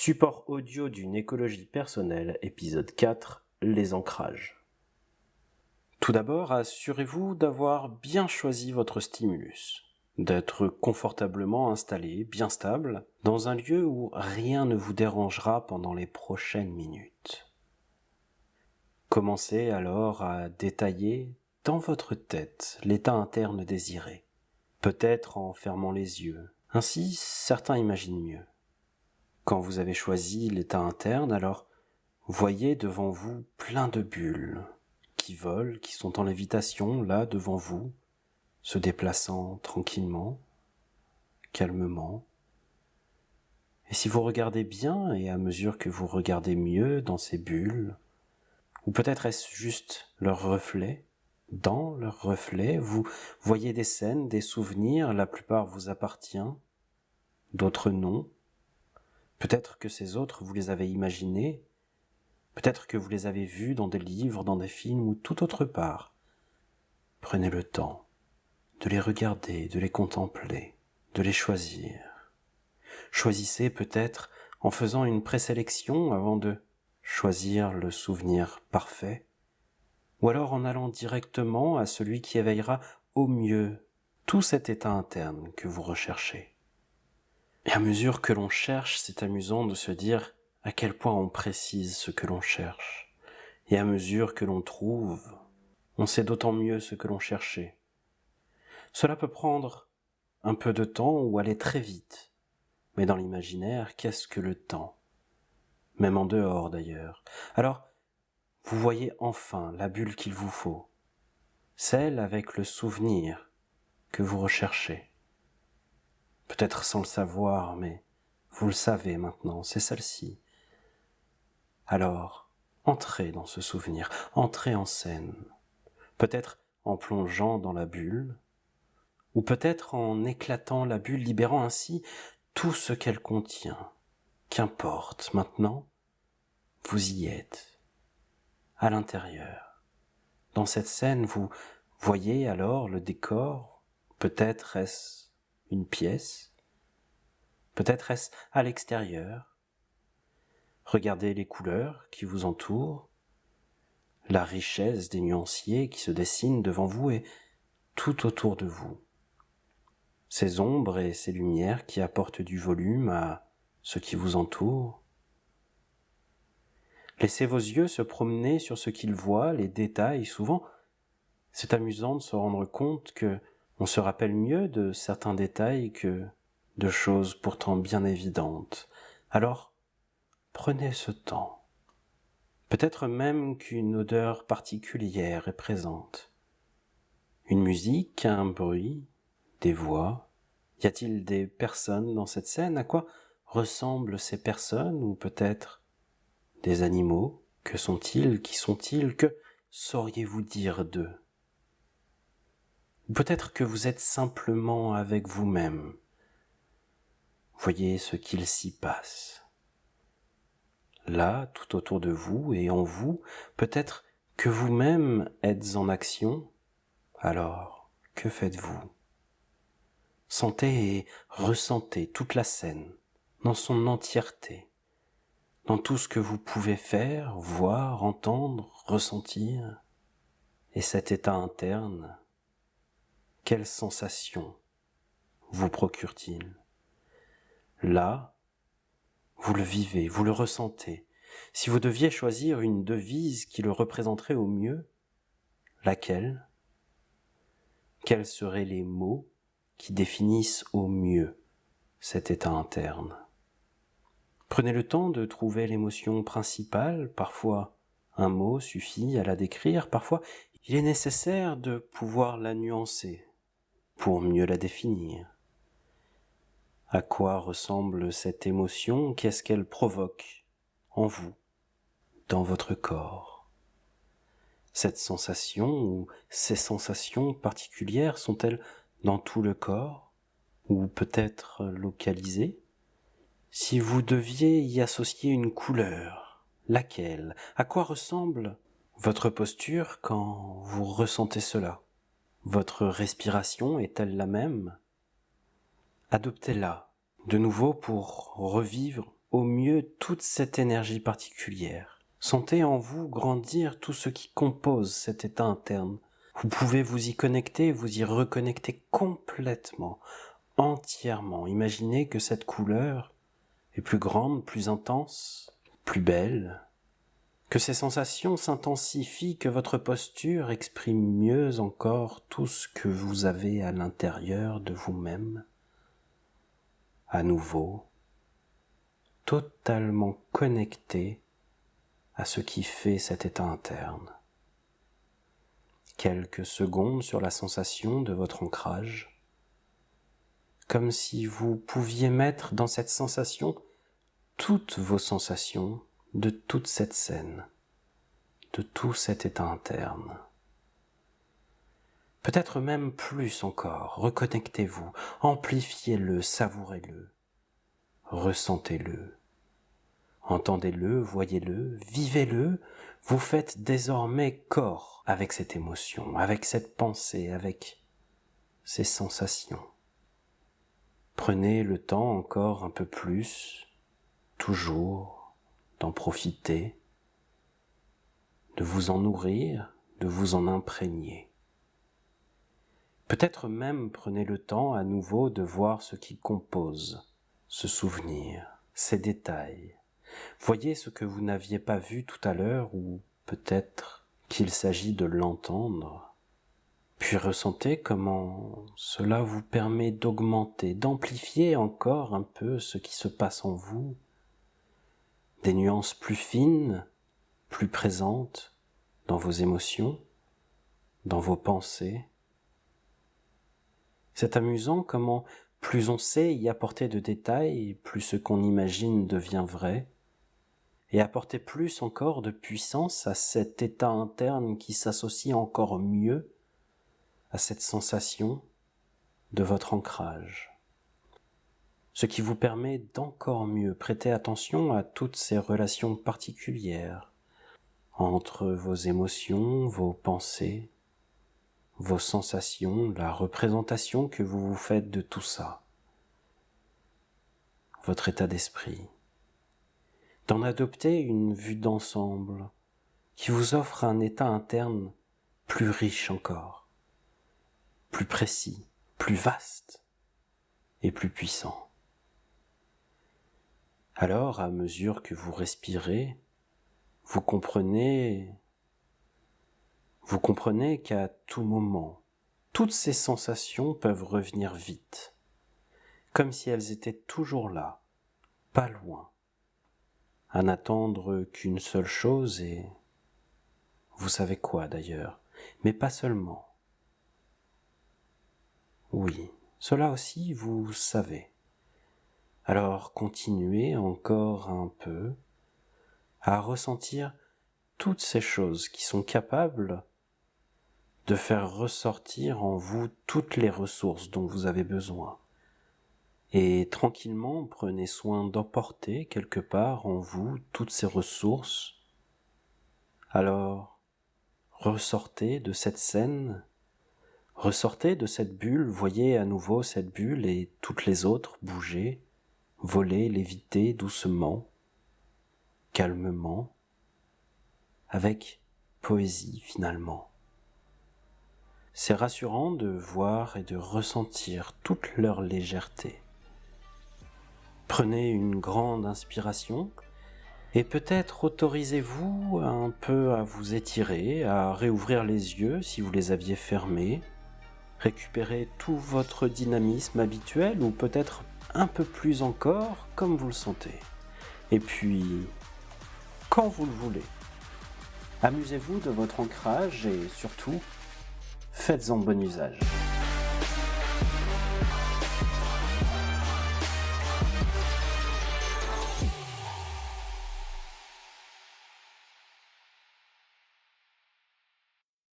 Support audio d'une écologie personnelle, épisode 4, les ancrages. Tout d'abord, assurez-vous d'avoir bien choisi votre stimulus, d'être confortablement installé, bien stable, dans un lieu où rien ne vous dérangera pendant les prochaines minutes. Commencez alors à détailler dans votre tête l'état interne désiré, peut-être en fermant les yeux. Ainsi, certains imaginent mieux. Quand vous avez choisi l'état interne, alors voyez devant vous plein de bulles qui volent, qui sont en lévitation là devant vous, se déplaçant tranquillement, calmement. Et si vous regardez bien, et à mesure que vous regardez mieux dans ces bulles, ou peut-être est-ce juste leur reflet, dans leur reflet, vous voyez des scènes, des souvenirs, la plupart vous appartient, d'autres non. Peut-être que ces autres, vous les avez imaginés, peut-être que vous les avez vus dans des livres, dans des films ou tout autre part. Prenez le temps de les regarder, de les contempler, de les choisir. Choisissez peut-être en faisant une présélection avant de choisir le souvenir parfait, ou alors en allant directement à celui qui éveillera au mieux tout cet état interne que vous recherchez. Et à mesure que l'on cherche, c'est amusant de se dire à quel point on précise ce que l'on cherche. Et à mesure que l'on trouve, on sait d'autant mieux ce que l'on cherchait. Cela peut prendre un peu de temps ou aller très vite. Mais dans l'imaginaire, qu'est-ce que le temps? Même en dehors d'ailleurs. Alors, vous voyez enfin la bulle qu'il vous faut. Celle avec le souvenir que vous recherchez. Peut-être sans le savoir, mais vous le savez maintenant, c'est celle-ci. Alors, entrez dans ce souvenir, entrez en scène. Peut-être en plongeant dans la bulle, ou peut-être en éclatant la bulle, libérant ainsi tout ce qu'elle contient. Qu'importe, maintenant, vous y êtes, à l'intérieur. Dans cette scène, vous voyez alors le décor, peut-être est-ce une pièce, peut-être est-ce à l'extérieur. Regardez les couleurs qui vous entourent, la richesse des nuanciers qui se dessinent devant vous et tout autour de vous. Ces ombres et ces lumières qui apportent du volume à ce qui vous entoure. Laissez vos yeux se promener sur ce qu'ils voient, les détails. Souvent, c'est amusant de se rendre compte que on se rappelle mieux de certains détails que de choses pourtant bien évidentes. Alors, prenez ce temps. Peut-être même qu'une odeur particulière est présente. Une musique, un bruit, des voix. Y a-t-il des personnes dans cette scène? À quoi ressemblent ces personnes? Ou peut-être des animaux? Que sont-ils? Qui sont-ils? Que sauriez-vous dire d'eux? Ou peut-être que vous êtes simplement avec vous-même. Voyez ce qu'il s'y passe. Là, tout autour de vous et en vous, peut-être que vous-même êtes en action. Alors, que faites-vous? Sentez et ressentez toute la scène, dans son entièreté, dans tout ce que vous pouvez faire, voir, entendre, ressentir. Et cet état interne, quelle sensation vous procure-t-il? Là, vous le vivez, vous le ressentez. Si vous deviez choisir une devise qui le représenterait au mieux, laquelle? Quels seraient les mots qui définissent au mieux cet état interne? Prenez le temps de trouver l'émotion principale. Parfois, un mot suffit à la décrire. Parfois, il est nécessaire de pouvoir la nuancer pour mieux la définir. À quoi ressemble cette émotion? Qu'est-ce qu'elle provoque en vous, dans votre corps? Cette sensation ou ces sensations particulières sont-elles dans tout le corps ou peut-être localisées? Si vous deviez y associer une couleur, laquelle? À quoi ressemble votre posture quand vous ressentez cela? Votre respiration est-elle la même? Adoptez-la de nouveau pour revivre au mieux toute cette énergie particulière. Sentez en vous grandir tout ce qui compose cet état interne. Vous pouvez vous y connecter, vous y reconnecter complètement, entièrement. Imaginez que cette couleur est plus grande, plus intense, plus belle, que ces sensations s'intensifient, que votre posture exprime mieux encore tout ce que vous avez à l'intérieur de vous-même. À nouveau, totalement connecté à ce qui fait cet état interne. Quelques secondes sur la sensation de votre ancrage, comme si vous pouviez mettre dans cette sensation toutes vos sensations de toute cette scène, de tout cet état interne. Peut-être même plus encore, reconnectez-vous, amplifiez-le, savourez-le, ressentez-le, entendez-le, voyez-le, vivez-le, vous faites désormais corps avec cette émotion, avec cette pensée, avec ces sensations. Prenez le temps encore un peu plus, toujours, d'en profiter, de vous en nourrir, de vous en imprégner. Peut-être même prenez le temps à nouveau de voir ce qui compose ce souvenir, ces détails. Voyez ce que vous n'aviez pas vu tout à l'heure ou peut-être qu'il s'agit de l'entendre. Puis ressentez comment cela vous permet d'augmenter, d'amplifier encore un peu ce qui se passe en vous. Des nuances plus fines, plus présentes dans vos émotions, dans vos pensées. C'est amusant comment plus on sait y apporter de détails, plus ce qu'on imagine devient vrai, et apporter plus encore de puissance à cet état interne qui s'associe encore mieux à cette sensation de votre ancrage. Ce qui vous permet d'encore mieux prêter attention à toutes ces relations particulières entre vos émotions, vos pensées, vos sensations, la représentation que vous vous faites de tout ça, votre état d'esprit, d'en adopter une vue d'ensemble qui vous offre un état interne plus riche encore, plus précis, plus vaste et plus puissant. Alors, à mesure que vous respirez, vous comprenez qu'à tout moment, toutes ces sensations peuvent revenir vite, comme si elles étaient toujours là, pas loin, à n'attendre qu'une seule chose et vous savez quoi d'ailleurs, mais pas seulement. Oui, cela aussi vous savez. Alors continuez encore un peu à ressentir toutes ces choses qui sont capables de faire ressortir en vous toutes les ressources dont vous avez besoin. Et tranquillement, prenez soin d'emporter quelque part en vous toutes ces ressources. Alors, ressortez de cette scène, ressortez de cette bulle, voyez à nouveau cette bulle et toutes les autres bouger, voler, léviter doucement, calmement, avec poésie finalement. C'est rassurant de voir et de ressentir toute leur légèreté. Prenez une grande inspiration et peut-être autorisez-vous un peu à vous étirer, à réouvrir les yeux si vous les aviez fermés, récupérer tout votre dynamisme habituel ou peut-être un peu plus encore comme vous le sentez. Et puis, quand vous le voulez, amusez-vous de votre ancrage et surtout, faites-en bon usage.